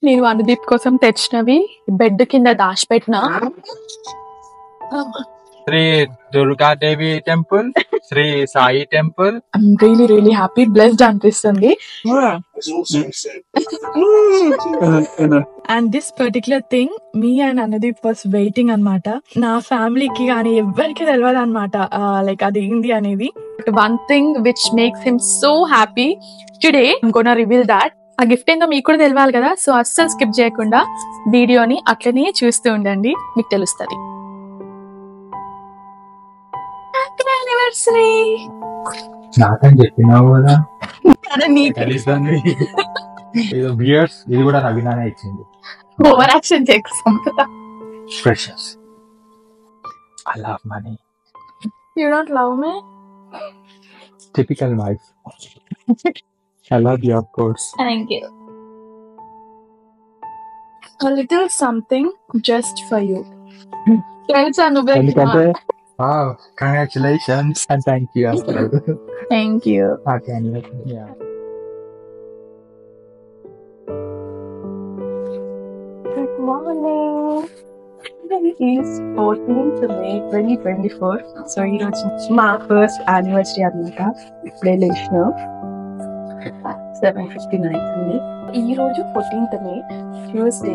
నేను అనుదీప్ కోసం తెచ్చినవి బెడ్ కింద దాచిపెట్టిన Sri Durga Devi temple, Sri Sai temple. I'm really happy, blessed అనిపిస్తుంది. And this particular thing me and Anudeep was waiting అనమాట. నా ఫ్యామిలీకి కానీ ఎవరికి తెలియదు అనమాట లైక్ అది ఏంది అనేది. One thing which makes him so happy today I'm gonna reveal that. ఆ గిఫ్ట్ ఏందో మీకు కూడా తెలియాలి కదా, సో అస్సలు స్కిప్ చేయకుండా వీడియోని అట్లనే చూస్తూ ఉండండి, మీకు తెలుస్తుంది. హ్యాపీ యానివర్సరీ నాకని చెప్పినావు కదా. నీకు బియర్స్ ఇది కూడా నవీనానే ఇచ్చింది. ఓవర్ యాక్షన్ చేయకుండా. Precious. I love money. You don't love me? Typical wife. I love you, of course. Thank you. A little something just for you. Telsa nuvve. ఎందుకంటే wow, congratulations and thank you as well. Thank you. Happy anniversary. Yeah. Good morning. Today is 14th May 2024. So ఈ రోజు మా first anniversary అన్నమాట. ఇప్పుడే లేచిన 7:59 ఉంది. ఈ రోజు 14th May ట్యూస్డే,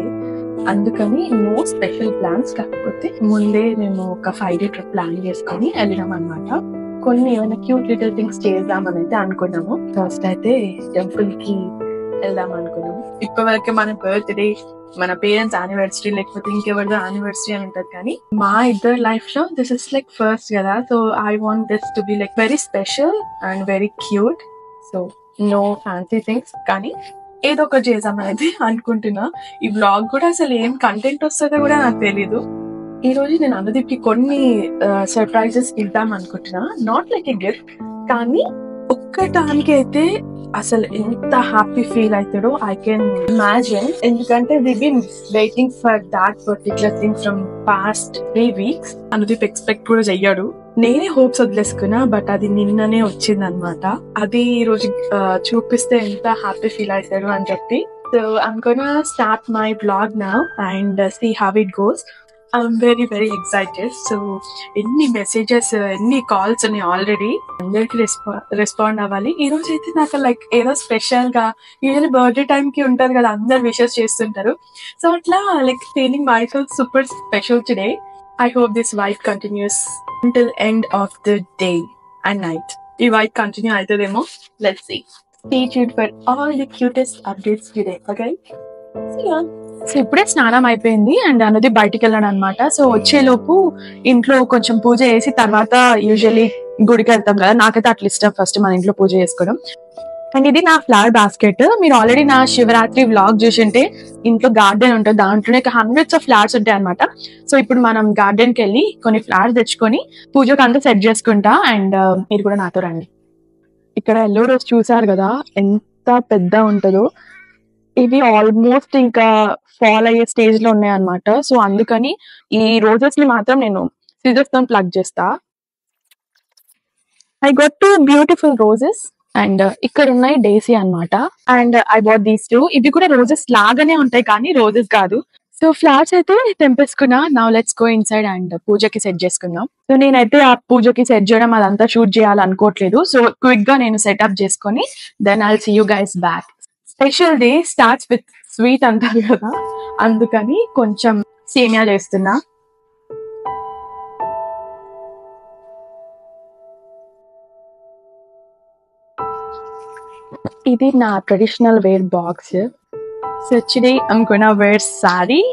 అందుకని నో స్పెషల్ ప్లాన్స్. కాకపోతే ముందే మేము ఒక 5 day ట్రిప్ ప్లాన్ చేసుకొని వెళ్ళినాం అనమాట. కొన్ని ఏమైనా క్యూట్ లిటిల్ థింగ్స్ చేద్దామని అయితే అనుకున్నాము. ఫస్ట్ అయితే టెంపుల్ కి వెళ్దాం అనుకున్నాము. ఇప్పటివరకు మన బర్త్డే, మన పేరెంట్స్ యానివర్సరీ, లేకపోతే ఇంకెవరిదో యానివర్సరీ అని ఉంటది, కానీ మా ఇద్దరు లైఫ్ లో దిస్ ఇస్ లైక్ ఫస్ట్ కదా. So I want this to be like very special and very cute. So no fancy things, కానీ ఏదో ఒకటి చేద్దామని అయితే అనుకుంటున్నా. ఈ బ్లాగ్ కూడా అసలు ఏం కంటెంట్ వస్తుందో కూడా నాకు తెలీదు. ఈ రోజు నేను అనుదీప్కి కొన్ని సర్ప్రైజెస్ ఇద్దాం అనుకుంటున్నా. నాట్ లైక్ ఎ గిఫ్ట్, కానీ ఒక్కటానికి అయితే అసలు ఎంత హ్యాపీ ఫీల్ అవుతాడో ఐ కెన్ ఇమాజిన్. ఎందుకంటే we been waiting for that particular thing from past 3 weeks. Anudeep expect కూడా చెయ్యాడు. నేనే హోప్స్ వదిలేసుకున్నా, బట్ అది నిన్ననే వచ్చింది అనమాట. అది ఈ రోజు చూపిస్తే ఎంత హ్యాపీ ఫీల్ అవుతాడు అని చెప్పి. So I'm gonna start my blog now and see how it goes. I'm very excited. So ఎన్ని మెసేజెస్, ఎన్ని కాల్స్ ఉన్నాయి ఆల్రెడీ, అందరికి రెస్పాండ్ అవ్వాలి. ఈ రోజు అయితే నాకు లైక్ ఏదో స్పెషల్ గా, యూజువల్లీ బర్త్డే టైం కి ఉంటారు కదా, అందరు విషెస్ చేస్తుంటారు. సో అట్లా like feeling my self super special today. I hope this vibe continues until end of the day and night. ఈ vibe continue అవుతుందేమో. Let's see. Stay tuned for all the cutest updates today. Okay? See ya. So ఇప్పుడే స్నానం అయిపోయింది and అన్నది బయటికి వెళ్ళాను అనమాట. So వచ్చేలోపు ఇంట్లో కొంచెం పూజ చేసి తర్వాత యూజువల్లీ గుడికి వెళ్తాం కదా, నాకైతే అట్లా ఇష్టం ఫస్ట్ మన ఇంట్లో పూజ చేసుకోవడం. అండ్ ఇది నా ఫ్లవర్ బాస్కెట్. మీరు ఆల్రెడీ నా శివరాత్రి వ్లాగ్ చూసింటే ఇంట్లో గార్డెన్ ఉంటుంది, దాంట్లోనే హండ్రెడ్స్ ఆఫ్ ఫ్లవర్స్ ఉంటాయి అనమాట. సో ఇప్పుడు మనం గార్డెన్ కి వెళ్ళి కొన్ని ఫ్లవర్స్ తెచ్చుకొని పూజకు అంతా సెట్ చేసుకుంటా. అండ్ మీరు కూడా నాతో రండి. ఇక్కడ ఎల్లో రోజ్ చూసారు కదా ఎంత పెద్ద ఉంటుందో. ఇవి ఆల్మోస్ట్ ఇంకా ఫాల్ అయ్యే స్టేజ్ లో ఉన్నాయి అనమాట. సో అందుకని ఈ రోజెస్ ని మాత్రం నేను సిజర్స్ తో ప్లగ్ చేస్తా. I got 2 beautiful roses and ఇక్కడ ఉన్నాయి డేసీ అన్నమాట. And I bought these 2. ఇవి కూడా రోజెస్ లాగానే ఉంటాయి కానీ రోజెస్ కాదు. సో ఫ్లవర్స్ అయితే తెంపేసుకున్నా. Now let's go inside and పూజకి సెట్ చేసుకుందాం. సో నేనైతే ఆ పూజకి సెట్ చేయడం అదంతా షూట్ చేయాలనుకోవట్లేదు. సో క్విక్ గా నేను సెటప్ చేసుకొని then I'll see you guys back. Special day starts with sweet అంటారు కదా, అందుకని కొంచెం సేమియా చేస్తున్నా. ఇది నా traditional wear box. So today I'm gonna wear sari.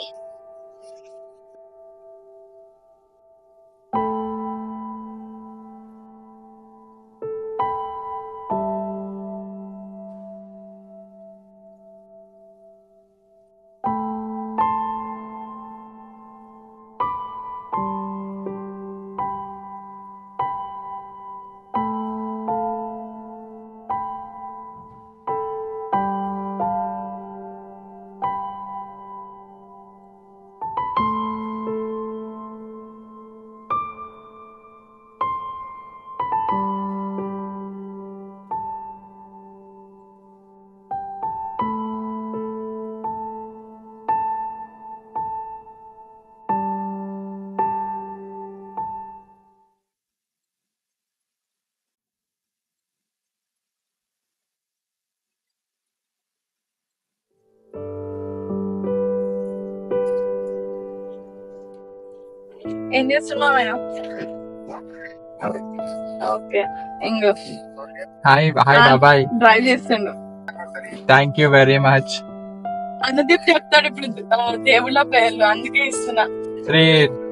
ఏం చేస్తున్నావు? ఓకే, ఇంకో Hi, bye. డ్రైవ్ చేస్తుండు. Thank you very much. Anudeep చెప్తాడు ఇప్పుడు దేవుళ్ళ పేర్లు, అందుకే ఇస్తున్నా. Sri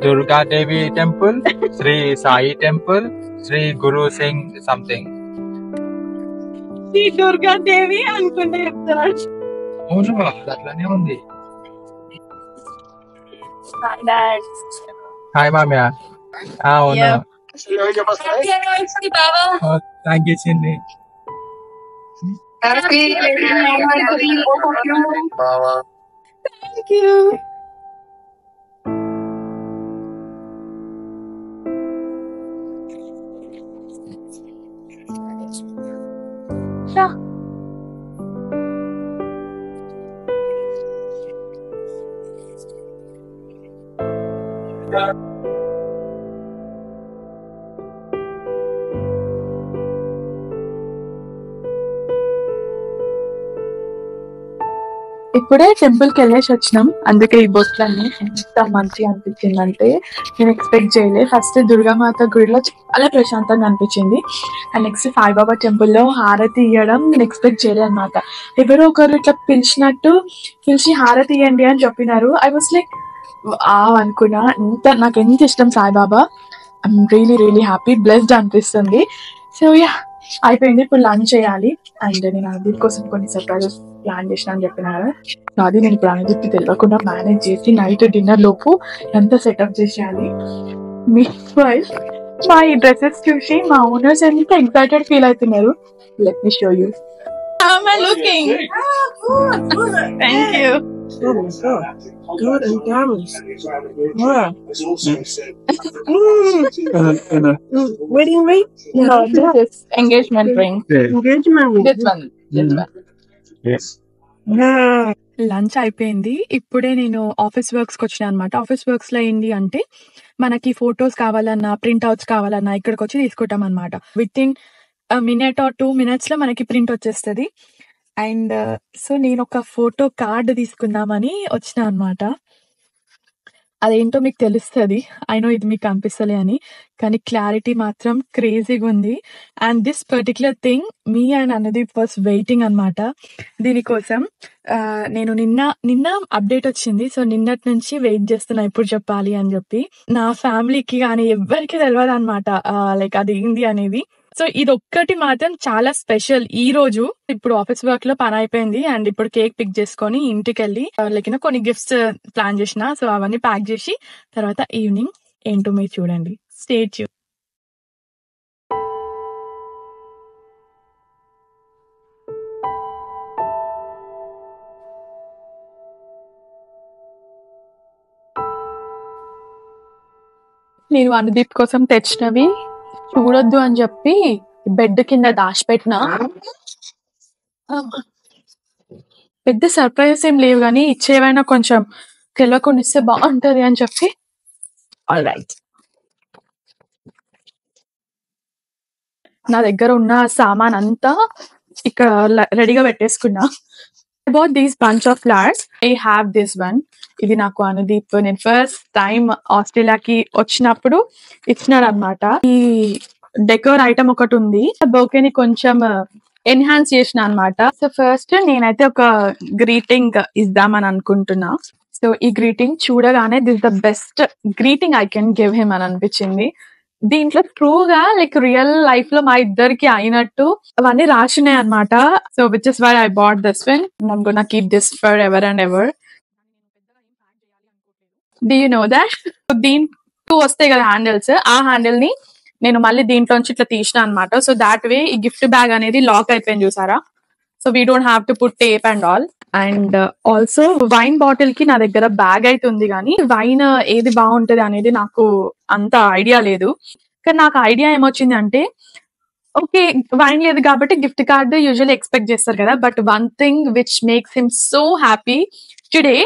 Durga Devi Temple, Sri Sai Temple, Sri Guru Singh something. Shri Durga దేవి అనుకుంటే చెప్తున్నాడు. అవును, అట్లానే ఉంది. హాయ్ మామ్యా. అవును. థ్యాంక్ యూ చింది. Thank you. ఇప్పుడే టెంపుల్ కి వెళ్ళేసి వచ్చినాం, అందుకే ఈ బొట్లన్నీ ఎంత మంచిగా అనిపించింది అంటే నేను ఎక్స్పెక్ట్ చేయలే. ఫస్ట్ దుర్గామాత గుడిలో చాలా ప్రశాంతంగా అనిపించింది, అండ్ నెక్స్ట్ సాయిబాబా టెంపుల్ లో హారతి ఇవ్వడం నేను ఎక్స్పెక్ట్ చేయలేదు అనమాట. ఎవరో ఒకరు ఇట్లా పిలిచి హారతి ఇవ్వండి అని చెప్పినారు. ఐ వాస్ లైక్ అనుకున్నా, నాకు ఎంత ఇష్టం Saibaba. I'm really happy, blessed అనిపిస్తుంది. సో యా, అయిపోయింది. ఇప్పుడు లంచ్ చేయాలి, అండ్ నేను అనుదీప్ కోసం కొన్ని సర్ప్రైజెస్ ప్లాన్ చేసిన అని చెప్పినారు. అది నేను ఇప్పుడు అనుదీప్కి తెలియకుండా మేనేజ్ చేసి నైట్ డిన్నర్ లోపు ఎంత సెటప్ చేసేయాలి. మీ మా ఈ డ్రెస్సెస్ చూసి మా ఓనర్స్ ఎంత ఎక్సైటెడ్ ఫీల్ అవుతున్నారు. Let me show you. How am I looking? Thank you. Oh my god. Good and diamonds. Wow. Wedding ring? No, this is engagement ring. Engagement ring. This one. Yes. Yeah. Lunch అయిపోయింది. ఇప్పుడే నేను office works కి వచ్చిన అనమాట. Office works లో ఏంటి అంటే మనకి ఫొటోస్ కావాలన్నా, ప్రింట్అవుట్స్ కావాలన్నా ఇక్కడికి వచ్చి తీసుకుంటాం అనమాట. With in minute or 2 minutes లో మనకి ప్రింట్ వచ్చేస్తుంది. అండ్ సో నేను ఒక ఫోటో కార్డ్ తీసుకుందామని వచ్చిన అనమాట. అదేంటో మీకు తెలుస్తుంది. అయినో ఇది మీకు కనిపిస్తలే అని, కానీ క్లారిటీ మాత్రం క్రేజీగా ఉంది. And this particular thing me and Anudeep was waiting అనమాట దీనికోసం. నేను నిన్న అప్డేట్ వచ్చింది, సో నిన్నటి నుంచి వెయిట్ చేస్తున్నా ఎప్పుడు చెప్పాలి అని చెప్పి. నా ఫ్యామిలీకి కానీ ఎవ్వరికి తెలియదు అనమాట లైక్ అది ఏంది అనేది. సో ఇది ఒక్కటి మాత్రం చాలా స్పెషల్. ఈ రోజు ఇప్పుడు ఆఫీస్ వర్క్ లో పని అయిపోయింది, అండ్ ఇప్పుడు కేక్ పిక్ చేసుకొని ఇంటికి వెళ్ళి లైక్ కొన్ని గిఫ్ట్స్ ప్లాన్ చేసిన. సో అవన్నీ ప్యాక్ చేసి తర్వాత ఈవినింగ్ ఏంటో మీరు చూడండి. Stay tune. నేను అనుదీప్ కోసం తెచ్చినవి చూడొద్దు అని చెప్పి బెడ్ కింద దాచిపెట్టిన. పెద్ద సర్ప్రైజెస్ ఏం లేవు, కానీ ఇచ్చేవైనా కొంచెం తెలియకుండా ఇస్తే బాగుంటది అని చెప్పి. ఆల్ రైట్, నా దగ్గర ఉన్న సామాన్ అంతా ఇక్కడ రెడీగా పెట్టేసుకున్నా. I bought these bunch of flowers. I have this one. ఇది నాకు అనుదీప్ నేను ఫస్ట్ టైం ఆస్ట్రేలియాకి వచ్చినప్పుడు ఇచ్చినాడు అనమాట. ఈ డెకోర్ ఐటమ్ ఒకటి ఉంది, బొకేని కొంచెం ఎన్హాన్స్ చేసిన అనమాట. సో ఫస్ట్ నేనైతే ఒక గ్రీటింగ్ ఇద్దామని అనుకుంటున్నా. సో ఈ గ్రీటింగ్ చూడగానే this the best greeting I can give him అని అనిపించింది. దీంట్లో ట్రూగా లైక్ రియల్ లైఫ్ లో మా ఇద్దరికి అయినట్టు అవన్నీ రాసినాయి అనమాట. So which is why I bought this one. I'm gonna keep this for ever and ever. Do you know that దీంట్లో వస్తాయి కదా హ్యాండిల్స్, ఆ హ్యాండిల్ ని నేను మళ్ళీ దీంట్లోంచి ఇట్లా తీసిన అనమాట. సో దాట్ వే ఈ గిఫ్ట్ బ్యాగ్ అనేది లాక్ అయిపోయింది చూసారా. So we don't have to put tape and all. And also wine bottle కి నా దగ్గర బ్యాగ్ అయితే ఉంది, కానీ వైన్ ఏది బాగుంటది అనేది నాకు అంత ఐడియా లేదు. కానీ నాకు ఐడియా ఏమొచ్చింది అంటే, ఓకే వైన్ లేదు కాబట్టి గిఫ్ట్ కార్డ్ యూజువల్లీ ఎక్స్పెక్ట్ చేస్తారు కదా, but one thing which makes him so happy today,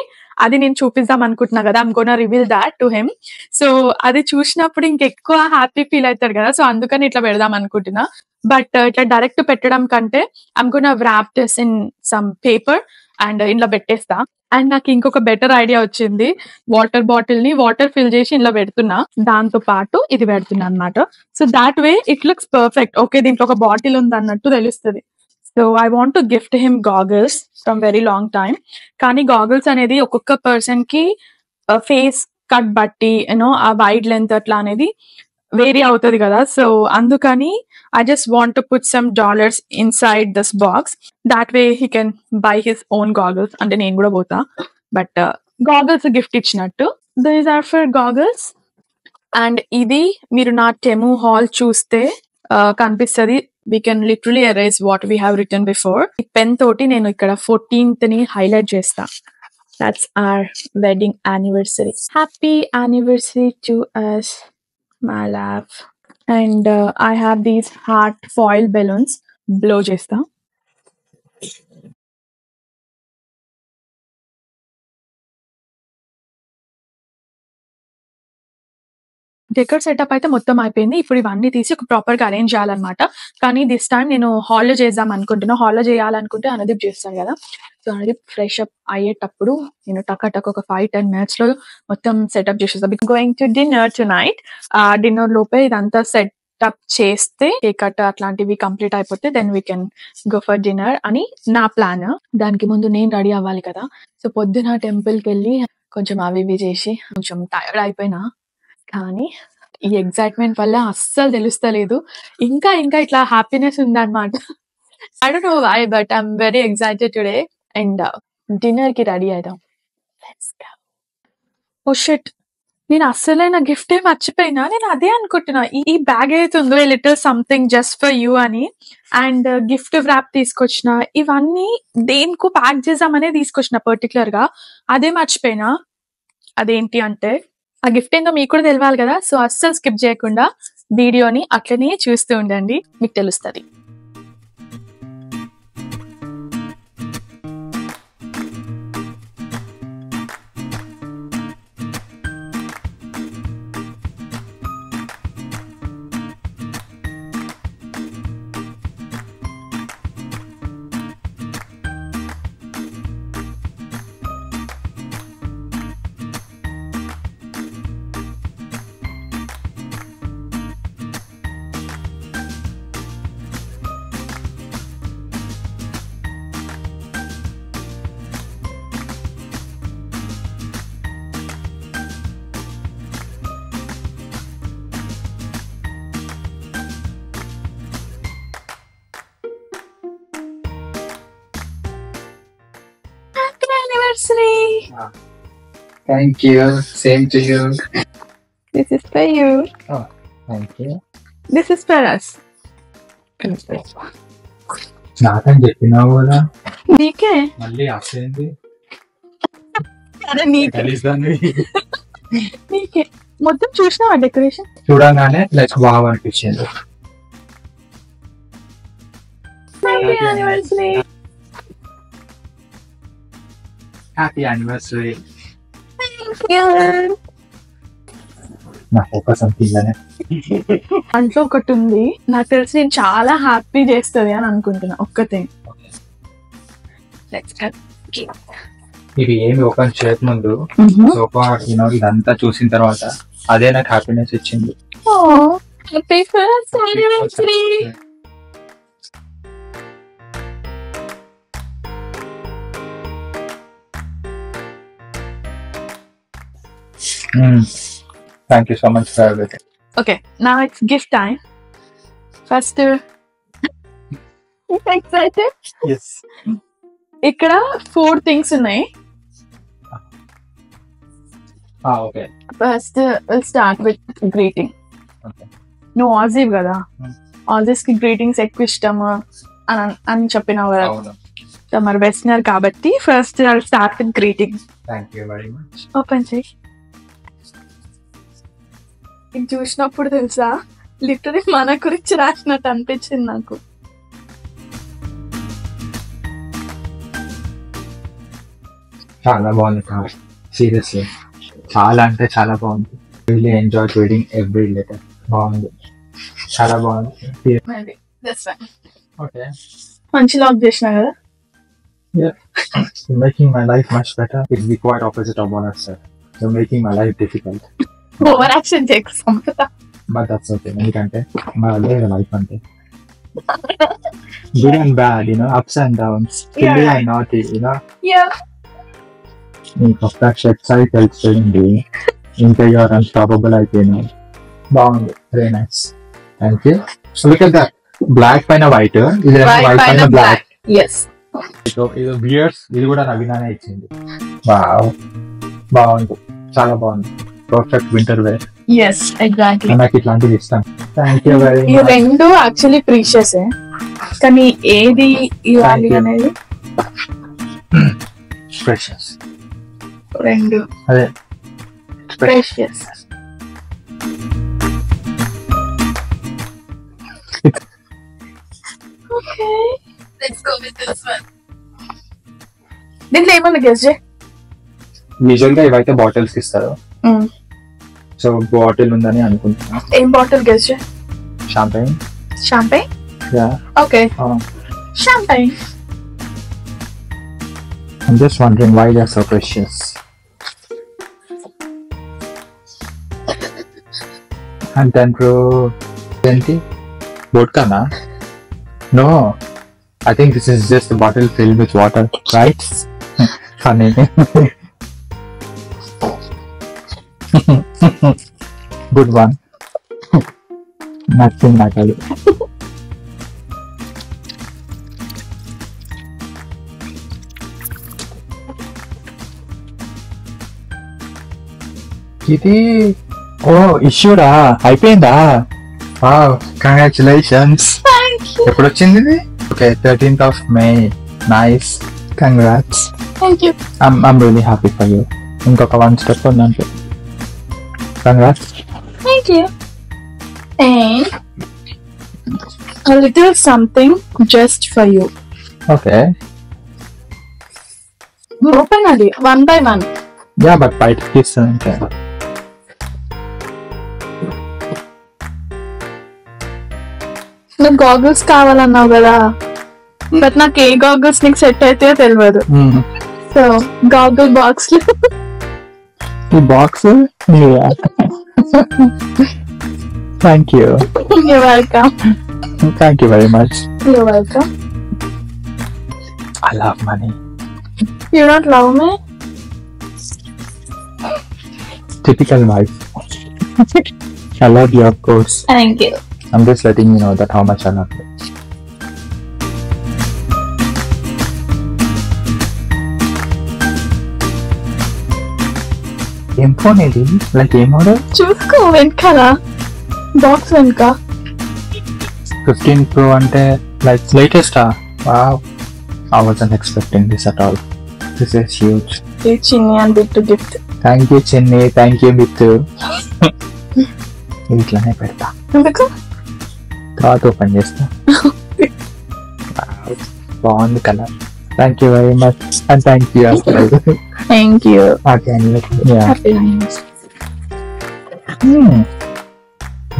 అది నేను చూపిద్దాం అనుకుంటున్నా కదా. I'm gonna reveal that to him. So అది చూసినప్పుడు ఇంకెక్కువ హ్యాపీ ఫీల్ అవుతాడు కదా, సో అందుకని ఇట్లా పెడదాం అనుకుంటున్నా. బట్ ఇట్లా డైరెక్ట్ పెట్టడం కంటే I'm gonna wrap this in some paper and ఇంట్లో పెట్టేస్తా. అండ్ నాకు ఇంకొక బెటర్ ఐడియా వచ్చింది. వాటర్ బాటిల్ ని వాటర్ ఫిల్ చేసి ఇంట్లో పెడుతున్నా, దాంతో పాటు ఇది పెడుతున్నా అన్నమాట. So that way it looks perfect. Okay, దీంట్లో ఒక బాటిల్ ఉంది అన్నట్టు తెలుస్తుంది. So I want to gift him goggles from very long time. కానీ గాగల్స్ అనేది ఒక్కొక్క పర్సన్ కి ఫేస్ కట్ బట్టి యూనో ఆ వైడ్ లెంత్ అట్లా అనేది వేరీ అవుతుంది కదా. సో అందుకని I just want to put some dollars inside this box. That way he can buy his own goggles. అంటే నేను కూడా పోతా, బట్ గాగల్స్ గిఫ్ట్ ఇచ్చినట్టు. These are for goggles. And ఇది మీరు నా టెము హాల్ చూస్తే కనిపిస్తుంది. We can literally erase what we have written before. ఈ పెన్ తోటి నేను ఇక్కడ 14th ని హైలైట్ చేస్తా. That's our wedding anniversary. Happy anniversary to us, my love. And I have these heart foil balloons. Blow chesta. Decor setup అయితే మొత్తం అయిపోయింది. ఇప్పుడు ఇవన్నీ తీసి ఒక ప్రాపర్ గా అరేంజ్ చేయాలన్నమాట. కానీ దిస్ టైం నేను హాల్లో చేద్దాం అనుకుంటున్నా. హాల్లో చేయాలనుకుంటే అనుదీప్ చేస్తాను కదా. సో అనుదీప్ ఫ్రెష్ అప్ అయ్యేటప్పుడు నేను టక్ ఒక 5-10 minutes లో మొత్తం సెటప్ చేసేస్తాను. Going to dinner tonight. Dinner లోపే ఇదంతా సెటప్ చేస్తే కేక్ కట్ అట్లాంటివి కంప్లీట్ అయిపోతే then we can go for dinner అని నా ప్లాన్. దానికి ముందు నేను రెడీ అవ్వాలి కదా. సో పొద్దున టెంపుల్కి వెళ్ళి కొంచెం అవి ఇవి చేసి కొంచెం టైర్డ్ అయిపోయినా. కానీ ఈ ఎగ్జైట్మెంట్ వల్ల అస్సలు తెలుస్తలేదు. ఇంకా ఇట్లా హ్యాపీనెస్ ఉందన్నమాట. I don't know why, but I'm very excited today. And dinner కి రెడీ అయిదాం. ఓ షిట్, నేను అస్సలైన గిఫ్ట్ మర్చిపోయినా. నేను అదే అనుకుంటున్నా, ఈ బ్యాగ్ అయితే ఉందో little something just for you అని. అండ్ గిఫ్ట్ వ్రాప్ తీసుకొచ్చిన. ఇవన్నీ దేనికో ప్యాక్ చేద్దామనే తీసుకొచ్చిన పర్టికులర్ గా. అదే మర్చిపోయినా. అదేంటి అంటే ఆ గిఫ్ట్ ఏందో మీకు కూడా తెలియాలి కదా. సో అస్సలు స్కిప్ చేయకుండా వీడియోని అట్లనే చూస్తూ ఉండండి, మీకు తెలుస్తుంది. Anniversary. Thank you. Same to you. This is for you. Oh, thank you. This is for us. నాకని చెప్పినావు కదా, నీకే మళ్ళీ అసలు అరే నీకే మొత్తం చూసినావా డెకరేషన్? చూడంగానే లైక్ బాగా అనిపించింది. Happy anniversary. Happy anniversary. Thank you. నా ఫోకస్ అంతేగానే అంట్లో ఒకటి ఉంది, నాకు తెలిసి నేను చాలా హ్యాపీ చేస్తుంది అని అనుకుంటున్నా. ఒక్కతే ఇది ఏమి ఓపెన్ చేయకముందు సోఫా ఇదంతా చూసిన తర్వాత అదే నాకు హ్యాపీనెస్ ఇచ్చింది. Happy first anniversary. Thank you so much for everything. Okay, now it's gift time. First, excited? Yes. ఇక్కడ 4 things ఉన్నాయి. Okay. First, we'll start with greeting. Okay. నువ్వు ఆజీవ్ కదా, ఆజీస్ కి గ్రీటింగ్స్ ఎక్కువ ఇష్టం అని చెప్పినావు కదా. మరి వెస్టర్నర్ కాబట్టి first I'll start with greeting. Thank you very much. Open చేయి. ఇది చూసినప్పుడు తెలుసా, లిటరలీ మన గురించి రాసినట్టు అనిపించింది నాకు. చాలా బాగుంది, సీరియస్లీ చాలా అంటే చాలా బాగుంది. Really enjoy reading every letter. బాగుంది, చాలా బాగుంది. ఓకే, ఓకే, మంచి లాక్ చేసిన కదా. Yeah. You're making my life much better. It's the quite opposite of what I said. You're making my life difficult. Over action చేయకు సంపద. But that's okay. ఎందుకంటే my life అంటే good and bad, ups and downs, silly and naughty, yeah నీకు ఒక్క shirt size తెలిసింది ఇంకా you're unstoppable అయిపోయినావు. బాగుంది, very nice, thank you. Look at that, black పైన వైట్, ఇది వైట్ పైన బ్లాక్. ఎస్ ఇది బియర్స్, ఇది కూడా నవీనానే ఇచ్చింది. వావ్, బాగుంది, చాలా బాగుంది, perfect winter wear. Yes exactly. నాకు ఇట్లాంటివి ఇస్తాను. థ్యాంక్ యూ వెరీ ఈ మచ్. రెండు యాక్చువల్లీ ప్రీషియస్, కానీ ఏది ఇవ్వాలి Thank you. అనేది ప్రెషియస్, రెండు అదే precious. Okay let's go with this one. దీంట్లో ఏమన్నా గెస్ చే. యూజువల్ గా ఇవైతే బాటిల్స్ ఇస్తారు, సో బాటిల్ ఉందని అనుకుంటున్నా. ఏం బాటిల్ గెస్ చే? Champagne. Champagne. Yeah. Okay champagne. I'm just wondering why they're so precious. And then bro, Venti, vodka na? No, I think this is just a bottle filled with water, right? Funny. Good one. Nothing nagalu. ఇది ఓ ఇష్యూడా అయిపోయిందా? Wow, congratulations. ఎప్పుడు వచ్చింది ఇది? Okay, 13th of May. Nice, congrats. Thank you. I'm really happy for you. ఇంకొక 1 step ఉందంటే. Congrats. Thank you. And a little something just for you. Okay, Open అది one by one. Yeah but బయటకి ఇస్తుందంటే. నాకు goggles కావాలన్నావు కదా, but నాకు ఏ goggles నీకు set అయితే తెలియదు. సో గాగుల్ బాక్స్ ఈ box thank you. You're welcome. Thank you very much. You're welcome. I love money. You don't love me? Typical wife. I love you, of course. Thank you. I'm just letting you know that how much I love you. ఏం phone ఇది? Like ఏ model? చూసుకో వెనకాల box వెనక. 15 Pro అంటే like లేటెస్టా? Wow, I wasn't expecting this at all. This is huge. ఈ Chinni and Bittu gift. Thank you Chinni, thank you Mithu. ఇట్లానే పెడతా, ఎందుకు? తర్వాత ఓపెన్ చేస్తా. బాగుంది colour. Thank you very much and thank you. Thank you.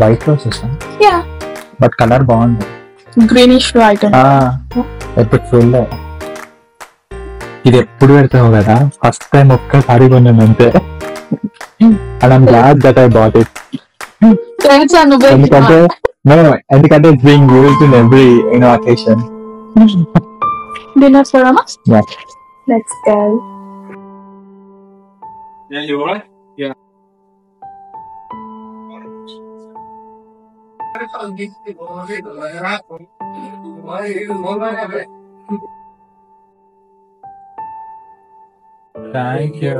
White rose ఇస్తాం, యా బట్ కలర్ బాగుంది. Greenish white. ఎప్పుడు చూడలే. ఇది ఎప్పుడు పెడతావు కదా, ఫస్ట్ టైం ఒక్కసారి కొన్నాను అంతే. And I'm glad that I bought it. ఎందుకంటే ఎందుకంటే it's being used in every occasion. Dinner చూడమా? Yeah. Let's go. Yeah, you alright? Yeah. Thank you.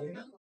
Yeah.